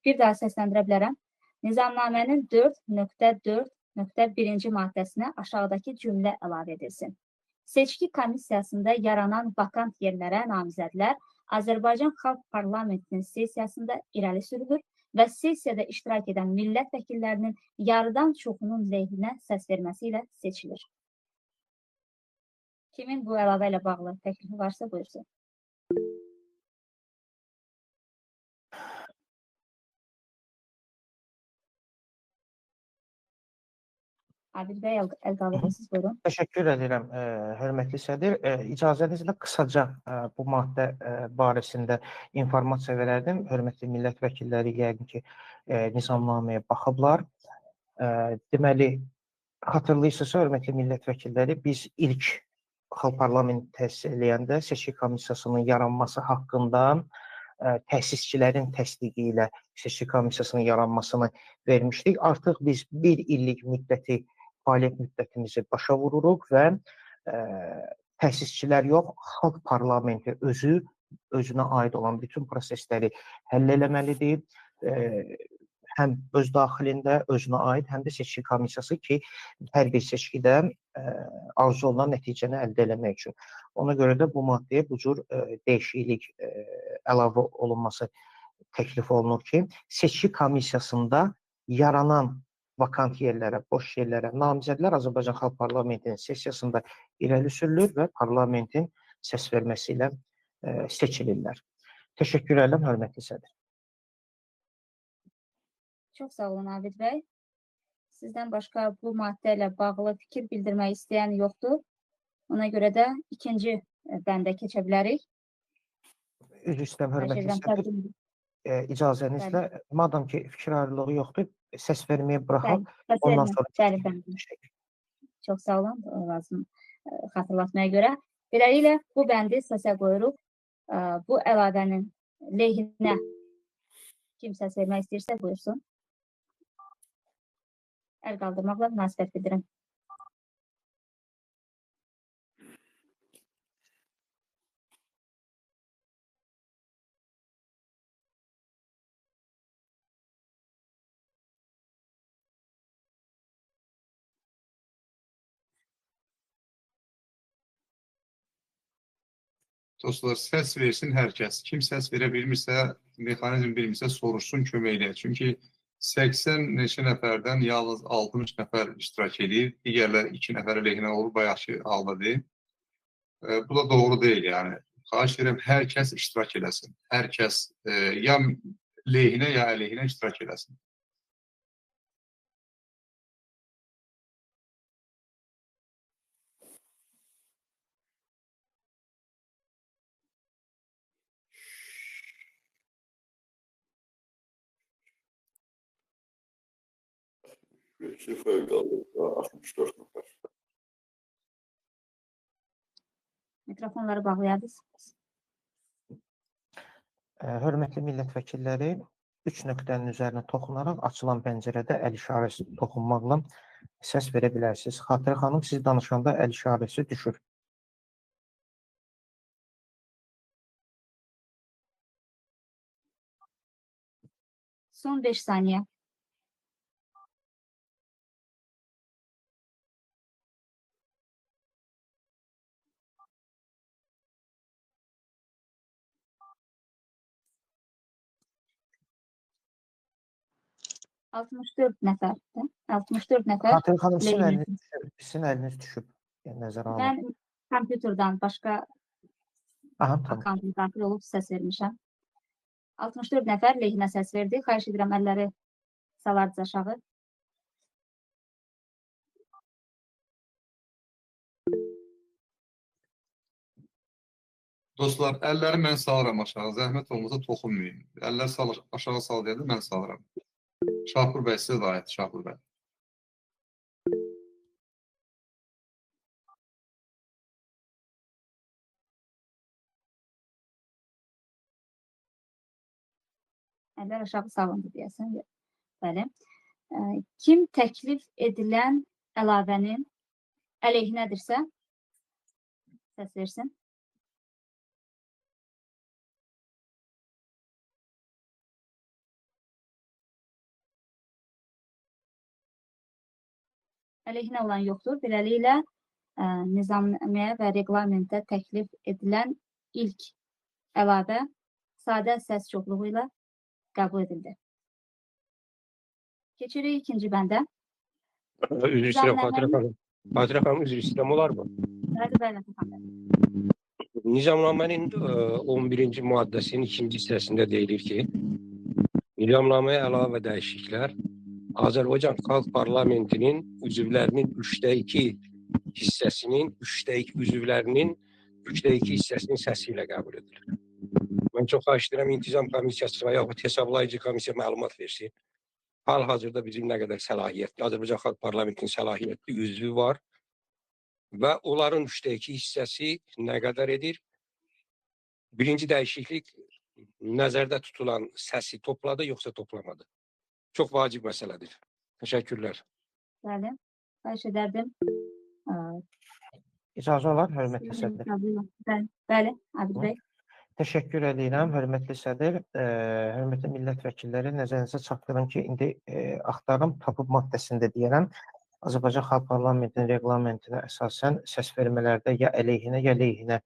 Bir daha səsləndirə bilərəm. Nizamnamənin 4.4.1-ci maddəsinə aşağıdakı cümlə əlavə edilsin. Seçki komissiyasında yaranan vakant yerlərə namizədlər Azərbaycan Xalq Parlamentinin sessiyasında irəli sürülür və sessiyada iştirak edən millət vəkillərinin yarıdan çoxunun lehinə səs verməsi ilə seçilir. Kimin bu əlavə ilə bağlı təklifi varsa buyursun. Abid bəy, əl qaldırmışsınız, buyurun. Təşəkkür edirəm, hörmətli sədr. İcazənizlə qısaca bu maddə barəsində informasiya verərdim. Hörmətli millət vəkilləri yəqin ki, nizamnaməyə baxıblar. Deməli, xatırlayırsınızsa, hörmətli millət vəkilləri, biz ilk Xalq Parlamenti təsis eləyəndə seçki komissiyasının yaranması haqqında təsisçilərin təsdiqi ilə seçki komissiyasının yaranmasını vermişdik. Artıq biz bir illik müddəti, fəaliyyət müddətimizi başa vururuq və təsisçilər yox, Xalq Parlamenti özünə aid olan bütün prosesləri həll eləməlidir. Həm öz daxilində özünə aid, həm də seçki komissiyası ki, hər bir seçkidə arzu olunan nəticəni əldə eləmək üçün. Ona görə də bu maddəyə bu cür dəyişiklik əlavə olunması təklif olunur ki, seçki komissiyasında yaranan vakant yerlərə, boş yerlərə namizədlər Azərbaycan Xalq Parlamentinin sessiyasında irəli sürülür və parlamentin səs verməsi ilə seçilirlər. Təşəkkür edirəm, hörmətli sədr. Çox sağ olun, Abid bəy. Sizdən başqa bu maddə ilə bağlı fikir bildirmək istəyən yoxdur. Ona görə də ikinci bəndə keçə bilərik. Üzr istəyirəm, hörmətli sədr. İcazənizlə, madam ki, fikir ayrılığı yoxdur, səs verməyə buraxaq. Ondan sonra... Çox sağ olun, lazım xatırlatmaya görə. Beləliklə, bu bəndi səsə qoyuruq. Bu əlavənin lehinə kim səs vermək istəyirsə, buyursun. Əl qaldırmaqla münasibət bildirin. Dostlar, səs versin hər kəs. Kim səs verə bilmirsə, mexanizm bilmirsə, soruşsun, kömək eləyək. Çünki 80 neçə nəfərdən yalnız 60 nəfər iştirak edir. Digərlər 2 nəfər lehinə olur, bayaqki haldadır. Bu da doğru deyil, yəni. Xahiş edirəm, hər kəs iştirak eləsin. Hər kəs ya lehinə, ya əleyhinə iştirak eləsin. Sıfır qaldı, 64 nəfər. Mikrofonları bağlayardınız. Hörmətli millət vəkilləri, 3 nöqtənin üzərinə toxunaraq açılan pəncərədə əl işarəsi toxunmaqla səs verə bilərsiniz. Xatırə xanım, siz danışanda əl işarəsi düşür. Son 5 saniyə. ...64 nəfər. 64 nəfər. Xatırə xanım, sizin əliniz düşüb. Mən kompüterdən başqa akantın daxil olub səs vermişəm. 64 nəfər lehinə səs verdi. Xahiş edirəm, əlləri salardınız aşağı. Dostlar, əlləri mən salıram aşağı. Zəhmət olmasa toxunmayın. Əlləri aşağı sal deyəndə mən salıram. Şahbur bəy, sizə də aid, Şahbur bəy. Əllər aşağı salındı deyəsən. Bəli. Kim təklif edilən əlavənin əleyhinədirsə, səs versin. əleyhinə olan yoxdur. Beləliklə, nizamnaməyə və reglamentə təklif edilən ilk əlavə sadə səs çoxluğu ilə qəbul edildi. Keçirik ikinci bəndə. Üzr istəyirəm, Xatirə xanım. Xatirə xanım, üzr istəyirəm, olar mı? Bəli, Nizamnamənin 11-ci maddəsinin 2-ci hissəsində deyilir ki, nizamnaməyə əlavə dəyişikliklər Azərbaycan Xalq Parlamentinin üzvlərinin 3/2 hissəsinin, 3/2 üzvlərinin 3/2 hissəsinin səsi ilə qəbul edilir. Mən çox xahiş edirəm, İntizam Komissiyası və yaxud hesablayıcı komissiya məlumat versin. Hal-hazırda bizim nə qədər səlahiyyətli, Azərbaycan Xalq Parlamentinin səlahiyyətli üzvü var və onların 3/2 hissəsi nə qədər edir? Birinci dəyişiklik nəzərdə tutulan səsi topladı, yoxsa toplamadı? Çox vacib məsələdir. Təşəkkürlər. Bəli, xahiş edərdim. İcazə olar, hörmətli sədr. Bəli, Abid bəy. Təşəkkür edirəm, hörmətli sədr. Hörmətli millət vəkilləri, nəzərinizə çatdırım ki, indi axtarım tapıb maddəsində deyirəm. Azərbaycan Xalq Parlamentinin reglamentinə əsasən səs vermələrdə ya əleyhinə, ya leyhinə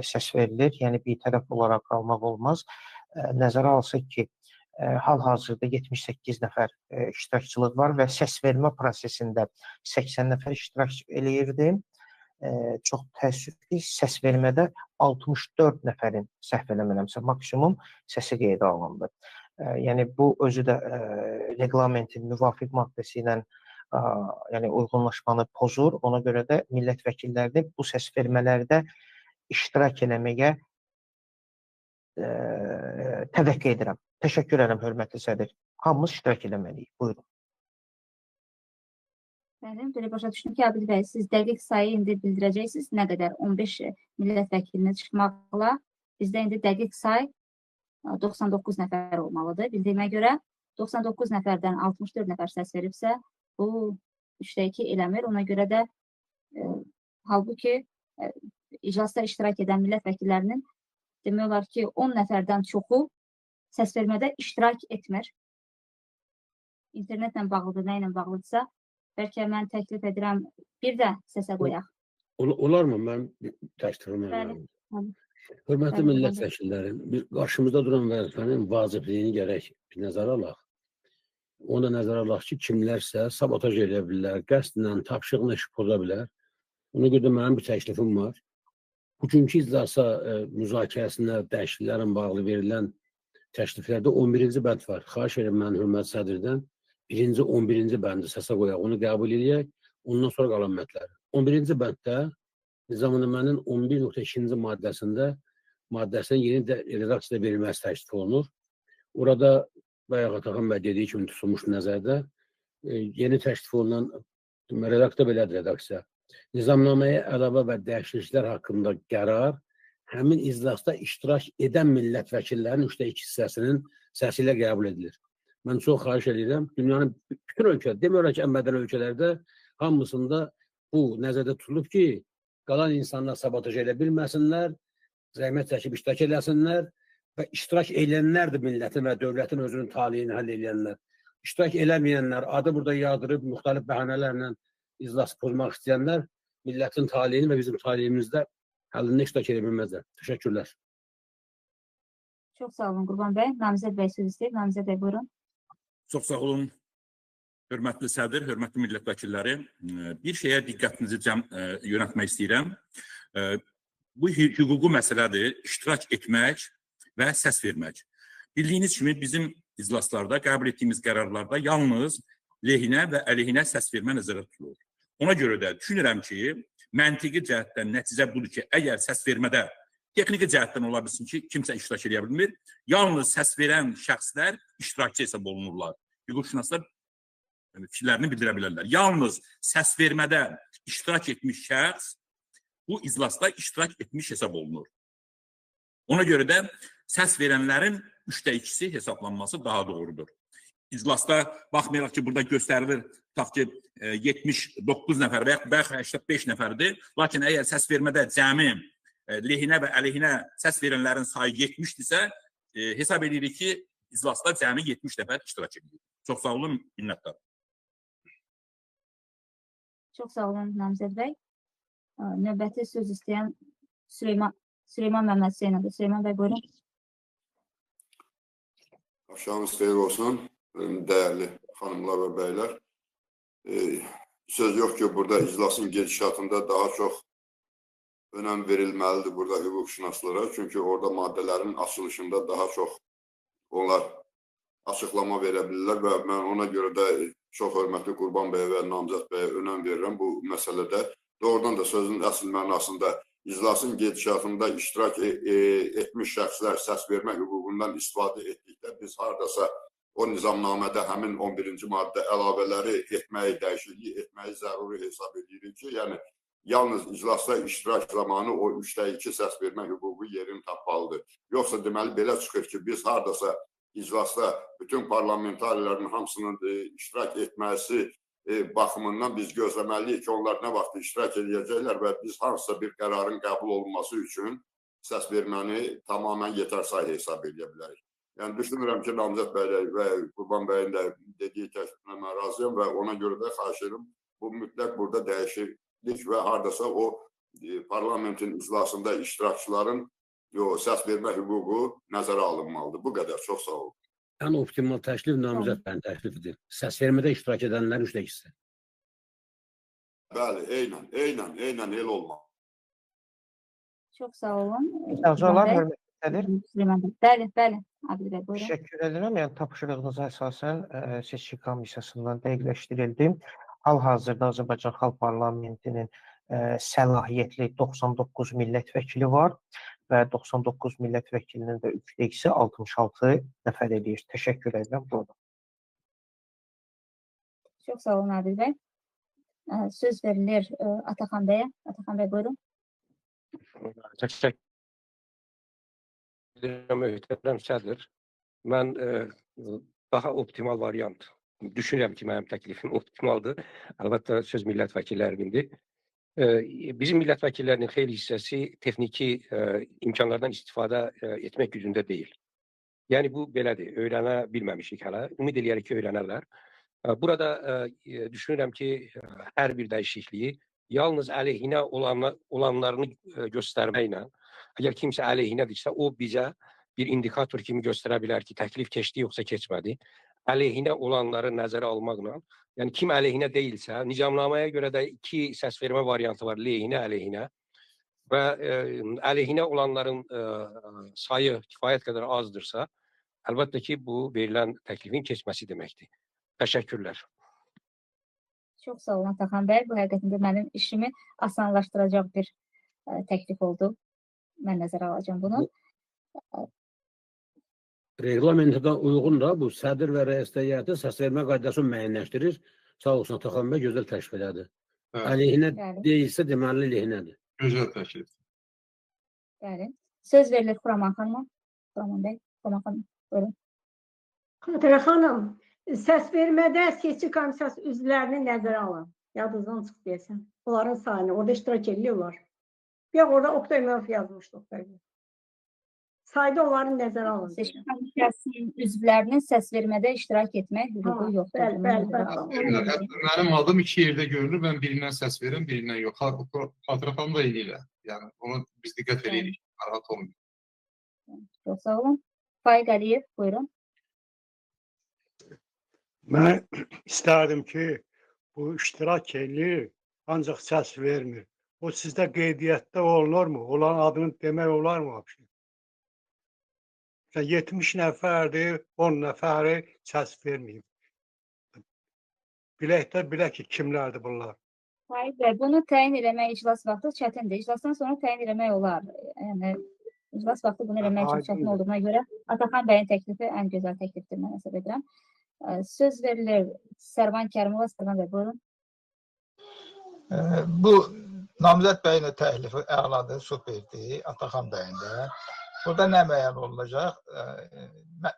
səs verilir. Yəni, bir tərəf olaraq qalmaq olmaz. Nəzərə alsaq ki, hal-hazırda 78 nəfər iştirakçılıq var və səs vermə prosesində 80 nəfər iştirak eləyirdi. Çox təəssüfli, səs vermədə 64 nəfərin səhv eləmirəmsə maksimum səsi qeydə alındı. Yəni, bu özü də reglamentin müvafiq maddəsi ilə uyğunlaşmanı pozur. Ona görə də millət vəkillərini bu səs vermələrdə iştirak eləməyə təvəqqə edirəm. Təşəkkür edirəm, hörmətli sədr. Hamımız iştirak eləməliyik. Buyurun. Bəli, belə başa düşdüm ki, Abid bəy, siz dəqiq sayı indi bildirəcəksiniz. Nə qədər? 15 millət vəkilinə çıxmaqla bizdə indi dəqiq say 99 nəfər olmalıdır. Bildiyimə görə 99 nəfərdən 64 nəfər səs veribsə, bu 3/2 eləmir. Ona görə də halbuki iclasda iştirak edən millət vəkillərinin demək olar ki, 10 nəfərdən çoxu səs vermədə iştirak etmir. İnternetlə bağlıdır, nə ilə bağlıdırsa, bəlkə mən təklif edirəm, bir də səsə qoyaq. Olar mı? Mən təşkil edirəm. Hörmətli millət vəkilləri, qarşımızda duran vəzifənin vacibliyini gərək bir nəzərə alaq. Onu da nəzərə alaq ki, kimlərsə sabotaj edə bilər, qəsdlə tapşırığını iş poza bilər. Ona görə mənim bir təklifim var. Bugünkü iclasa müzakirəsinə dəyişikliklərin bağlı verilən təkliflərdə 11-ci bənd var. Xahiş edirəm mən hörmətli sədrdən 1-ci, 11-ci bəndi səsə qoyaq, onu qəbul edək, ondan sonra qalan məndləri. 11-ci bənddə nizamnamənin 11.2-ci maddəsinin yeni redaksiyada verilməsi təklif olunur. Orada bayaq Ataxan bəy dediyi kimi tutulmuş nəzərdə yeni təklif olunan redaksiya belədir redaksiya. Nizamnaməyə əlavə və dəyişikliklər haqqında qərar həmin iclasda iştirak edən millət vəkillərinin 3/2 hissəsinin səsi ilə qəbul edilir. Mən çox xahiş edirəm, dünyanın bütün ölkələrdə, demək ki, ən mədəni ölkələrdə hamısında bu nəzərdə tutulub ki, qalan insanlar sabotaj edə bilməsinlər, zəhmət çəkib iştirak eləsinlər və iştirak edənlərdir millətin və dövlətin özünün taleyini həll edənlər. İştirak eləməyənlər, adı burada yadırıb, müxtəlif bəhanələrlə iclası pozmaq istəyənlər millətin taleyini və bizim taleyimizdə həllində iştirak edə bilməzlər. Təşəkkürlər. Çox sağ olun, Qurban bəy. Namizəd bəy söz istəyir. Namizəd bəy, buyurun. Çox sağ olun, hörmətli sədr, hörmətli millət vəkilləri. Bir şeyə diqqətinizi yönətmək istəyirəm. Bu hüquqi məsələdir, iştirak etmək və səs vermək. Bildiyiniz kimi bizim iclaslarda, qəbul etdiyimiz qərarlarda yalnız lehinə və əleyhinə səs vermə nəzərdə tutulur. Ona görə də düşünürəm ki, məntiqi cəhətdən nəticə budur ki, əgər səs vermədə texniki cəhətdən ola bilsin ki, kimsə iştirak edə bilmir, yalnız səs verən şəxslər iştirakçı hesab olunurlar. Hüquqşünaslar fikirlərini bildirə bilərlər. Yalnız səs vermədə iştirak etmiş şəxs bu iclasda iştirak etmiş hesab olunur. Ona görə də səs verənlərin 3/2-si hesablanması daha doğrudur. İclasda baxmayaraq ki, burada göstərilir, tutaq ki, 79 nəfər və yaxud 85 nəfərdir. Lakin əgər səs vermədə cəmi lehinə və əleyhinə səs verənlərin sayı 70-dirsə, hesab edirik ki, iclasda cəmi 70 nəfər iştirak edir. Çox sağ olun, minnətlər. Çox sağ olun Namizəd bəy. Növbəti söz istəyən Süleyman Məmməd Hüseynədir. Süleyman bəy, buyurun. Axşamınız xeyir olsun, dəyərli xanımlar və bəylər. Söz yox ki, burada iclasın gedişatında daha çox önəm verilməlidir burada hüquqşünaslara. Çünki orada maddələrin açılışında daha çox onlar açıqlama verə bilirlər və mən ona görə də çox hörmətli Qurban bəyə və Namizəd bəyə önəm verirəm bu məsələdə. Doğrudan da sözün əsl mənasında iclasın gedişatında iştirak etmiş şəxslər səs vermə hüququndan istifadə etdikdə biz hardasa o nizamnamədə həmin 11-ci maddə əlavələri etməyi, dəyişikliyi etməyi zəruri hesab edirik ki, yəni yalnız iclasda iştirak zamanı o 3/2 səs vermə hüququ yerini tapmalıdır. Yoxsa deməli belə çıxır ki, biz hardasa iclasda bütün parlamentarlərin hamısının iştirak etməsi baxımından biz gözləməliyik ki, onlar nə vaxt iştirak edəcəklər və biz hansısa bir qərarın qəbul olunması üçün səs verməni tamamən yetərsay hesab edə bilərik. Yəni, düşünürəm ki, Namizəd bəy və Qurban bəyin də dediyi təkliflə mən razıyam və ona görə də xahiş edirəm, bu mütləq burada dəyişiklik və hardasa o parlamentin iclasında iştirakçıların səs vermə hüququ nəzərə alınmalıdır. Bu qədər, çox sağ olun. Ən optimal təklif Namizəd bəyin təklifidir. Səs vermədə iştirak edənlərin 3/2-si. Bəli, eynən el olmalı. Çox sağ olun. İcazələr hörmətlidir. Bəli, Adil bəy, buyurun. Təşəkkür edirəm. Yəni, tapşırığınıza əsasən seçki komissiyasından dəqiqləşdirildi. Hal-hazırda Azərbaycan Xalq Parlamentinin səlahiyyətli 99 millət vəkili var və 99 millət vəkilinin də 3/2-si 66 nəfər edir. Təşəkkür edirəm. Buyurun. Çox sağ olun Adil bəy. Söz verilir Ataxan bəyə. Ataxan bəy, buyurun. Təşəkkür edirəm, möhtərəm sədr. Mən daha optimal variant düşünürəm ki, mənim təklifim optimaldır. Əlbəttə, söz millət vəkillərimindir. Bizim millət vəkillərinin xeyli hissəsi texniki imkanlardan istifadə etmək gücündə deyil. Yəni, bu belədir, öyrənə bilməmişik hələ. Ümid eləyərək ki, öyrənərlər. Burada düşünürəm ki, hər bir dəyişikliyi yalnız əleyhinə olanlarını göstərməklə, əgər kimsə əleyhinədirsə, o bizə bir indikator kimi göstərə bilər ki, təklif keçdi yoxsa keçmədi. Əleyhinə olanları nəzərə almaqla, yəni kim əleyhinə deyilsə, nicamnaməyə görə də 2 səs vermə variantı var, leyhinə, əleyhinə və əleyhinə olanların sayı kifayət qədər azdırsa, əlbəttə ki, bu verilən təklifin keçməsi deməkdir. Təşəkkürlər. Çox sağ olun Ataxan bəy. Bu həqiqətində mənim işimi asanlaşdıracaq bir təklif oldu. Mən nəzərə alacağım bunu. Reglamentə uyğun da bu sədr və rəis heyəti səs vermə qaydasını müəyyənləşdirir. Sağ olsun Ataxan bəy, gözəl təklif elədi. Əleyhinə deyilsə deməli lehinədir. Gözəl təklif. Bəli. Söz verilir Xuraman xanıma. Xuraman bəy, Xuraman xanım, buyurun. Xatırə xanım, səs vermədə seçki komissiyası üzvlərini nəzərə alın. Yadınızdan çıxıb deyəsən. Onların sayını, orada iştirak ediyorlar. Bir orada Oktay Murphy yazmışdı Oktay Bey. Sayda onların nəzərə alın. Seçki komissiyasının üzvlərinin səs vermədə iştirak etmək hüququ yoxdur. Mənim adım 2 yerdə görünür, mən birindən səs verirəm, birindən yox. Xatırə xanım da eləyirlər. Yəni, onu biz diqqət edirik, narahat olmuyor. Çox sağ olun. Faiq Əliyev, buyurun. Mən istərdim ki, bu iştirak eləyir, ancaq səs vermir. O sizdə qeydiyyatda olunurmu? Olan adını demək olarmı? 70 nəfərdir, 10 nəfəri səs verməyib. Bilək ki, kimlərdir bunlar? Faiq bəy, bunu təyin eləmək iclas vaxtı çətindir. İclasdan sonra təyin eləmək olar. Yəni, iclas vaxtı bunu eləmək çox çətin olduğuna görə Ataxan bəyin təklifi ən gözəl təklifdir, mən hesab edirəm. Söz verilir Sərvan Kərimova. Sərvan bəy, buyurun. Bu Namizəd bəyin təklifi əladır, superdir, Ataxan bəyin də. Burada nə müəyyən olunacaq?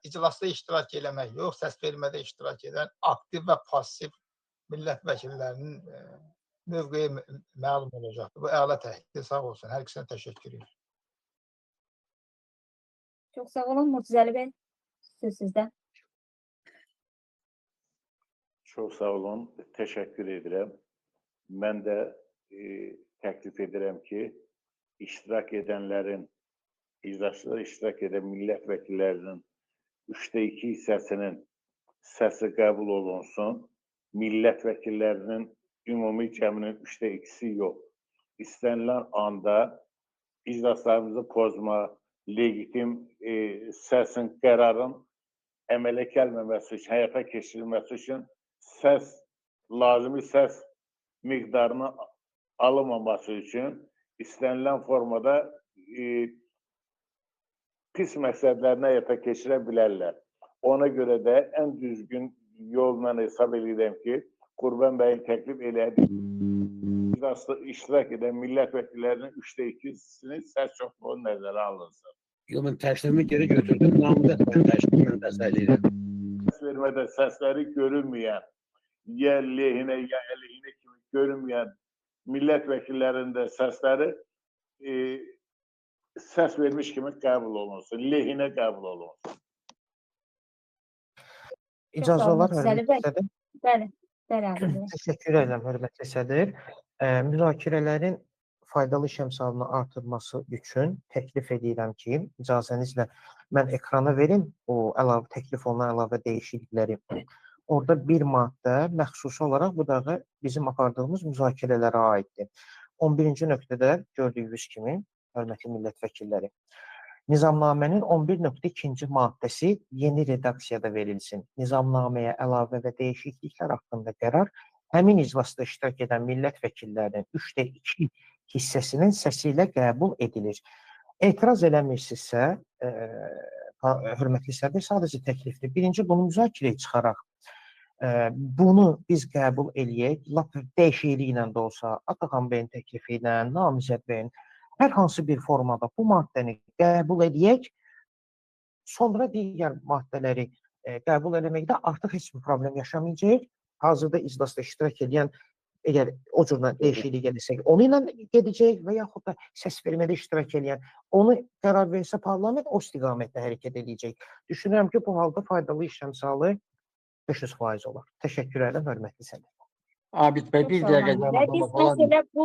İclasda iştirak eləmək yox, səs vermədə iştirak edən aktiv və pasiv millət vəkillərinin mövqeyi məlum olacaqdır. Bu əla təklifdir, sağ olsun. Hər ikisinə təşəkkür edirəm. Çox sağ olun. Murtuzəli bəy, söz sizdə. Çox sağ olun, təşəkkür edirəm. mən də təklif edirəm ki, iştirak edənlərin, icraçılar iştirak edən millət vəkillərinin 3/2 hissəsinin səsi qəbul olunsun. Millət vəkillərinin ümumi cəminin 3/2-si yox. İstənilən anda iclaslarımızı pozma, legitim səsin, qərarın əmələ gəlməməsi üçün, həyata keçirilməsi üçün lazımi səs miqdarını alınmaması üçün istənilən formada pis məqsədlərini həyata keçirə bilərlər. Ona görə də ən düzgün yolla hesab edirəm ki, Qurban bəyin təklif elədiyi iştirak edən millət vəkillərinin 3/2-sinin səs çoxluğu nəzərə alınsın. Yox, mən təklifimi geri götürdüm. Namizəd bəyin təklifini dəstəkləyirəm. Səs vermədə səsləri görünməyən, ya lehinə, ya əleyhinə kimi görünməyən millət vəkillərində səsləri səs vermiş kimi qəbul olunsun, lehinə qəbul olunsun. İcazə olar, hörmətli sədr. Bəli. Təşəkkür edirəm, hörmətli sədr. Müzakirələrin faydalı iş əmsalını artırması üçün təklif edirəm ki, icazənizlə mən ekrana verim o təklif olunan əlavə dəyişiklikləri. Orada bir maddə məxsusi olaraq bu da bizim apardığımız müzakirələrə aiddir. 11-ci nöqtədə gördüyünüz kimi, hörmətli millət vəkilləri, Nizamnamənin 11.2-ci maddəsi yeni redaksiyada verilsin. Nizamnaməyə əlavə və dəyişikliklər haqqında qərar həmin iclasda iştirak edən millət vəkillərinin 3/2 hissəsinin səsi ilə qəbul edilir. Etiraz eləmirsinizsə, hörmətli sədr, sadəcə təklifdir. Birinci, bunu müzakirəyə çıxaraq, bunu biz qəbul eləyək, lap dəyişikliyi ilə də olsa, Ataxan bəyin təklifi ilə, Namizəd bəyin, hər hansı bir formada bu maddəni qəbul edək, sonra digər maddələri qəbul eləməkdə artıq heç bir problem yaşamayacaq. Hazırda iclasda iştirak edən, əgər o cürlə dəyişiklik edirsək, onu ilə gedəcək və yaxud da səs vermədə iştirak edən, onu qərar versə parlament o istiqamətdə hərəkət edəcək. Düşünürəm ki, bu halda faydalı iş əmsalı 500% olar. Təşəkkür edirəm, hörmətli sədr. Abid bəy, bir dəqiqə Biz məsələ bu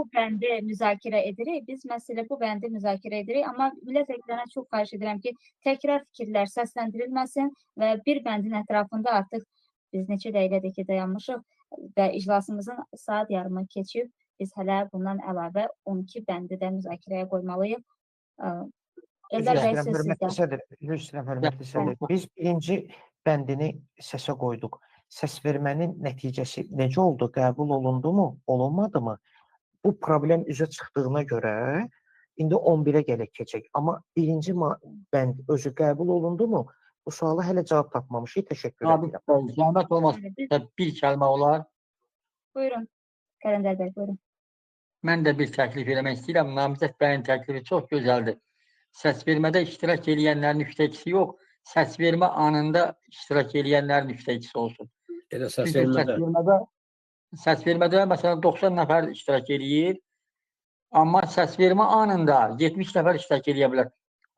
bəndi müzakirə edirik. Amma millət vəkillərinə çox xahiş edirəm ki, təkrar fikirlər səsləndirilməsin və bir bəndin ətrafında artıq biz neçə dəqiqədir ki, dayanmışıq və iclasımızın saat yarımı keçib, biz hələ bundan əlavə 12 bəndi də müzakirəyə qoymalıyıq. Eldar bəy, söz sizdə. Hörmətli sədr, biz birinci bəndini səsə qoyduq. Səs vermənin nəticəsi necə oldu? Qəbul olundu mu? Olunmadı mı? Bu problem üzə çıxdığına görə indi 11-ə gələk keçək. Amma birinci bənd özü qəbul olundu mu? Bu suala hələ cavab tapmamışıq. Təşəkkür edirəm. Abid bəy, zəhmət olmaz. Bir kəlmə olar. Buyurun. Qələndər bəy, buyurun. Mən də bir təklif eləmək istəyirəm. Namizəd bəyin təklifi çox gözəldir. Səs vermədə iştirak edənlərin 3/2-si yox, səs vermə anında iştirak edənlərin 3/2-si olsun. Elə səs vermədə məsələn 90 nəfər iştirak edir, amma səs vermə anında 70 nəfər iştirak edə bilər.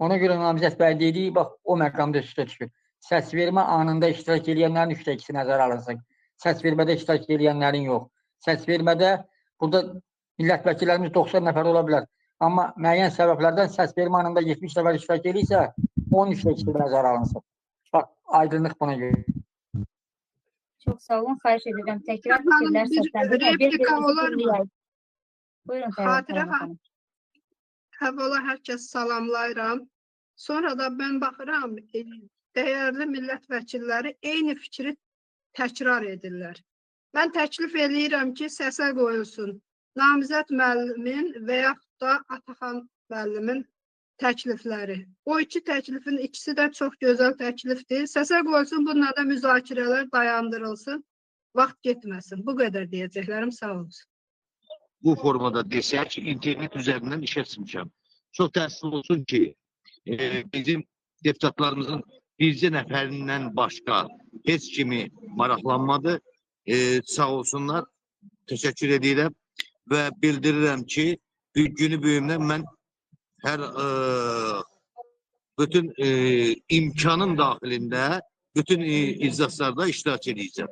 Ona görə Namizəd bəy dediyi, bax, o məqamda üstə düşür. Səs vermə anında iştirak edənlərin 3/2-si nəzərə alınsın. Səs vermədə iştirak edənlərin yox. Səs vermədə burada millət vəkillərimiz 90 nəfər ola bilər. Amma müəyyən səbəblərdən səs vermə anında 70 nəfər iştirak edirsə, onun 3/2-si nəzərə alınsın. Bax, aydınlıq buna görə. Çox sağ olun, xahiş edirəm. Təkrar fikirlər səsləndirir. Replika olar mı? Buyurun, Xatirə xanım. Əvvəla hər kəs salamlayıram. Sonra da mən baxıram, dəyərli millət vəkilləri eyni fikri təkrar edirlər. Mən təklif edirəm ki, səsə qoyulsun Namizəd müəllimin və yaxud da Ataxan müəllimin təklifləri. O iki təklifin ikisi də çox gözəl təklifdir. Səsə qoyulsun, bununla da müzakirələr dayandırılsın, vaxt getməsin. Bu qədər deyəcəklərim, sağ olun. Bu formada desək, internet üzərindən işə çıxmışam. Çox təəssüf olsun ki, bizim deputatlarımızın bircə nəfərindən başqa heç kimi maraqlanmadı. Sağ olsunlar, təşəkkür edirəm və bildirirəm ki, günü bugündən mən hər bütün imkanın daxilində bütün iclaslarda iştirak edəcəm.